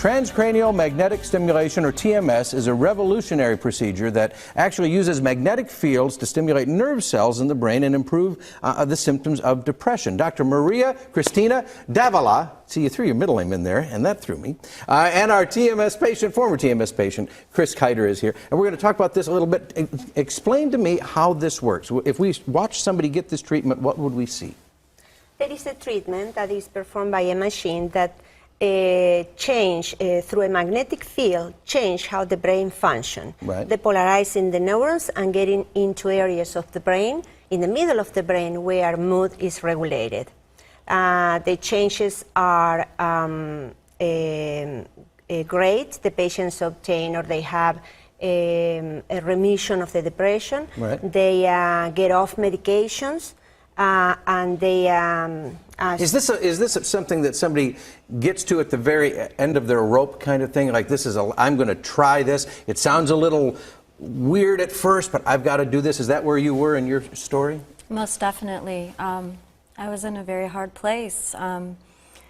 Transcranial magnetic stimulation, or TMS, is a revolutionary procedure that actually uses magnetic fields to stimulate nerve cells in the brain and improve the symptoms of depression. Dr. Maria Cristina Davila, see, you threw your middle name in there, and that threw me, and our TMS patient, former TMS patient, Chris Kiter, is here. And we're going to talk about this a little bit. Explain to me how this works. If we watch somebody get this treatment, what would we see? There is a treatment that is performed by a machine that change through a magnetic field, change how the brain function, right. Depolarizing the neurons and getting into areas of the brain, in the middle of the brain, where mood is regulated. The changes are great. The patients obtain, or they have a remission of the depression. Right. They get off medications. And they is this something that somebody gets to at the very end of their rope kind of thing? Like, this is I'm going to try this. It sounds a little weird at first, but I've got to do this. Is that where you were in your story? Most definitely. I was in a very hard place.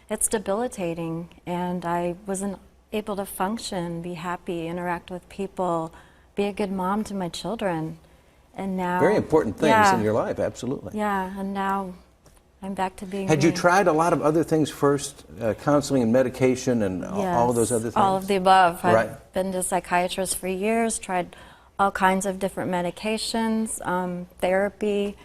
It's debilitating, and I wasn't able to function, be happy, interact with people, be a good mom to my children. And now, very important things in your life, absolutely. Yeah, and now I'm back to being. Had you tried a lot of other things first, counseling and medication and all of those other things? All of the above. Right. I've been to psychiatrists for years, tried all kinds of different medications, therapy,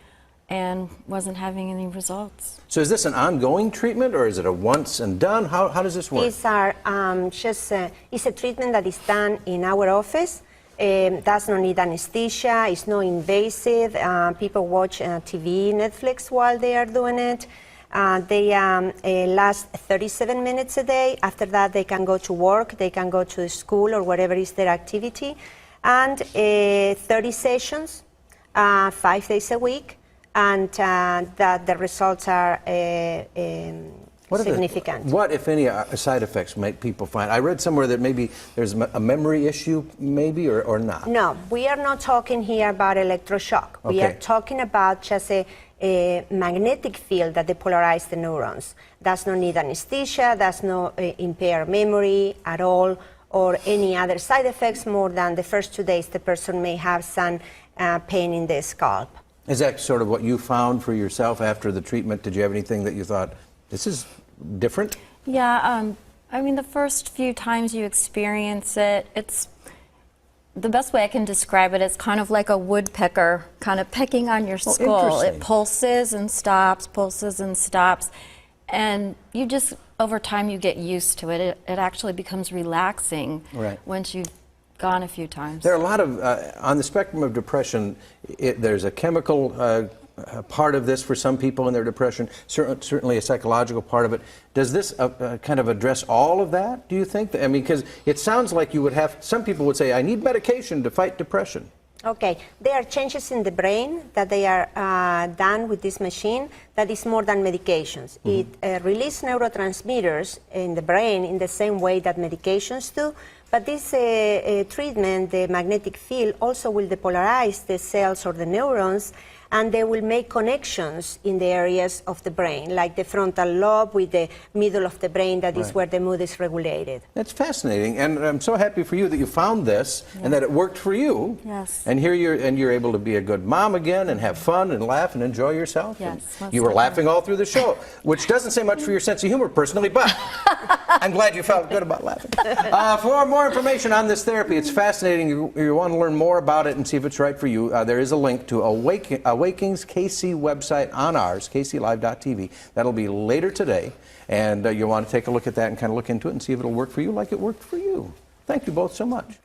and wasn't having any results. So is this an ongoing treatment, or is it a once and done? How does this work? These are it's a treatment that is done in our office. Does not need anesthesia, it's not invasive. People watch TV, Netflix while they are doing it. They last 37 minutes a day. After that, they can go to work, they can go to school or whatever is their activity. And 30 sessions, 5 days a week, and the results are significant. What, if any, side effects might people find? I read somewhere that maybe there's a memory issue, maybe, or not. No, we are not talking here about electroshock. Okay. We are talking about just a magnetic field that depolarizes the neurons. Does not need anesthesia, does not impair memory at all, or any other side effects more than the first 2 days the person may have some pain in the scalp. Is that sort of what you found for yourself after the treatment? Did you have anything that you thought, this is different? Yeah, I mean, the first few times you experience it, it's the best way I can describe it. It's kind of like a woodpecker kind of pecking on your skull. It pulses and stops, and you just, over time, you get used to it. It actually becomes relaxing once you've gone a few times. There are a lot of, on the spectrum of depression, there's a chemical part of this for some people in their depression, certainly a psychological part of it. Does this kind of address all of that, do you think? I mean, because it sounds like you would have, some people would say, I need medication to fight depression. Okay, there are changes in the brain that they are done with this machine that is more than medications. It releases neurotransmitters in the brain in the same way that medications do, but this treatment, the magnetic field, also will depolarize the cells or the neurons, and they will make connections in the areas of the brain, like the frontal lobe with the middle of the brain, that is where the mood is regulated. That's fascinating, and I'm so happy for you that you found this and that it worked for you. Yes. And here you're able to be a good mom again and have fun and laugh and enjoy yourself. Yes. You were laughing all through the show, which doesn't say much for your sense of humor personally, but I'm glad you felt good about laughing. For more information on this therapy, it's fascinating. You want to learn more about it and see if it's right for you. There is a link to Awaking's KC website on ours, kclive.tv. That'll be later today, and you'll want to take a look at that and kind of look into it and see if it'll work for you like it worked for you. Thank you both so much.